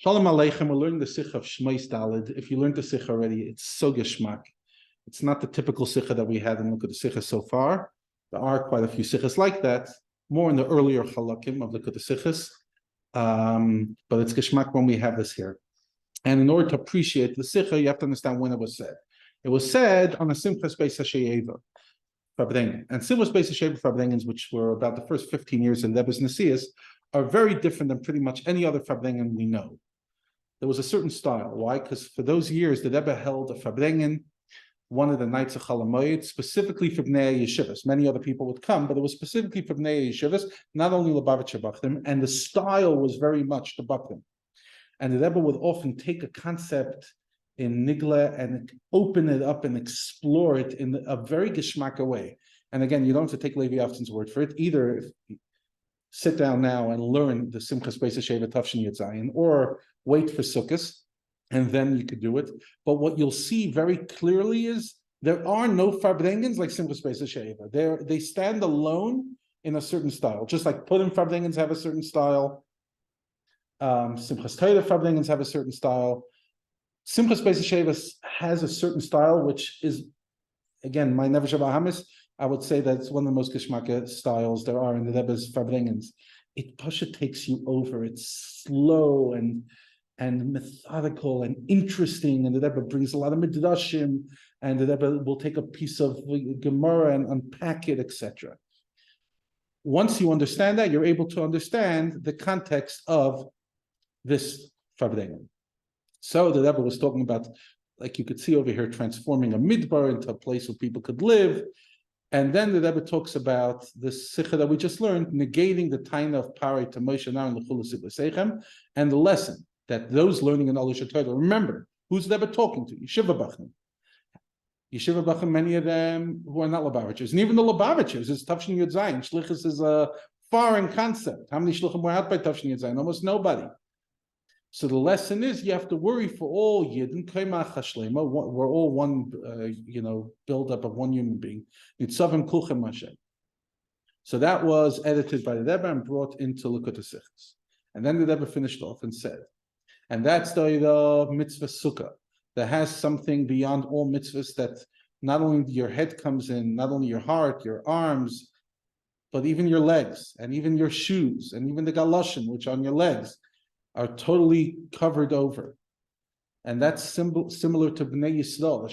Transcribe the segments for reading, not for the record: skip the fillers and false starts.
Shalom Aleichem, we're learning the Sicha of Shmos Daled. If you learned the Sicha already, it's so geschmack. It's not the typical Sicha that we had in Likkut Sicha so far. There are quite a few Sichas like that, more in the earlier Chalakim of Likkut Sichas. But it's geschmack when we have this here. And in order to appreciate the Sicha, you have to understand when it was said. It was said on a Simchas Beis Hashoieiva, Farbrengen. And Simchas Beis Hashoieiva Farbrengens, which were about the first 15 years in Rebbe's Nesias, are very different than pretty much any other Farbrengen we know. There was a certain style. Why? Because for those years, the Rebbe held a Farbrengen, one of the nights of Chol Hamoed, specifically for Bnei Yeshivas. Many other people would come, but it was specifically for Bnei Yeshivas, not only Lubavitcher Bachtim, and the style was very much the Bachtim. And the Rebbe would often take a concept in Nigla and open it up and explore it in a very geschmacka way. And again, you don't have to take Levi Avtzon's word for it. Either sit down now and learn the Simchas Beis Hashoieiva Tafshin Yud Zayin, or wait for Sukkos, and then you could do it. But what you'll see very clearly is there are no Farbrengens like Simchas Beis Hashoieiva. They stand alone in a certain style, just like Purim Farbrengens have a certain style. Simchas Torah Farbrengens have a certain style. Simchas Beis Hashoieiva has a certain style, which is, again, my Nefesh Habahamis, I would say that's one of the most geschmacka styles there are in the Rebbe's Farbrengens. It Pasha takes you over. It's slow and methodical and interesting, and the Rebbe brings a lot of midrashim, and the Rebbe will take a piece of Gemara and unpack it, etc. Once you understand that, you're able to understand the context of this Farbrengen. So the Rebbe was talking about, like you could see over here, transforming a midbar into a place where people could live. And then the Rebbe talks about this Sicha that we just learned, negating the taina of Parei to Moshe now in the Chulus Iblisechem, and the lesson that those learning in Alish Torah, remember, who's the Rebbe talking to? Yeshiva Bachnim. Yeshiva Bachnim, many of them who are not Lubavitchers. And even the Lubavitchers, is Tafshin Yud Zayin. Shlichus is a foreign concept. How many Shlichim were out by Tafshin Yud Zayin? Almost nobody. So the lesson is you have to worry for all Yidden. We're all one, build-up of one human being. So that was edited by the Rebbe and brought into Likkut Sichos. And then the Rebbe finished off and said, and that's the mitzvah sukkah that has something beyond all mitzvahs, that not only your head comes in, not only your heart, your arms, but even your legs, and even your shoes, and even the galoshin, which are on your legs, are totally covered over. And that's similar to Bnei Yisrael,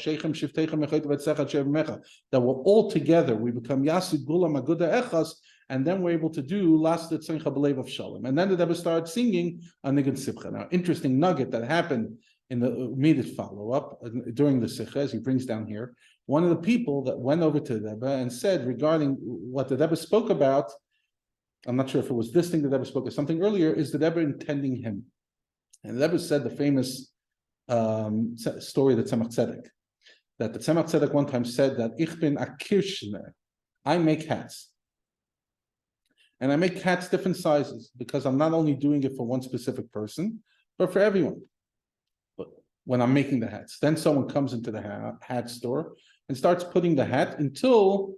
that we're all together, we become Yasid Gula Maguda Echas, and then we're able to do Last Tzoncha B'Lev of Shalom. And then the Rebbe started singing a Niggun Simcha. Now, interesting nugget that happened in the immediate follow-up during the Sicha, as he brings down here, one of the people that went over to the Rebbe and said regarding what the Rebbe spoke about, I'm not sure if it was this thing that the Rebbe spoke of something earlier, is the Rebbe intending him. And the Rebbe said the famous story that Tzemach Tzedek, that the Tzemach Tzedek one time said that Ich bin a Kirschner, I make hats. And I make hats different sizes because I'm not only doing it for one specific person, but for everyone. But when I'm making the hats, then someone comes into the hat store and starts putting the hat until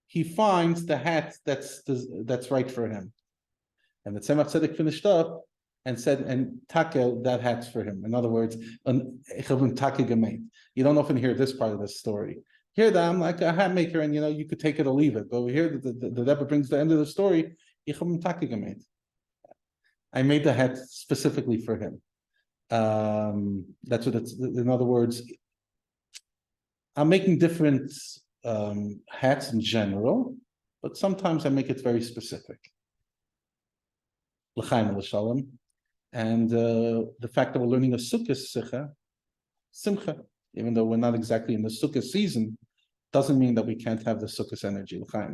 he finds the hat that's right for him. And the Tzemach Tzedek finished up and said, and take that hat's for him. In other words, you don't often hear this part of the story. Here that I'm like a hat maker, and you could take it or leave it. But over here, the Rebbe brings the end of the story. I made the hat specifically for him. That's what it's. In other words, I'm making different hats in general, but sometimes I make it very specific. L'chaim l'shalom, and the fact that we're learning a Sukkah Sicha, Simcha, even though we're not exactly in the Sukkah season, doesn't mean that we can't have the Sukkah energy. L'chaim.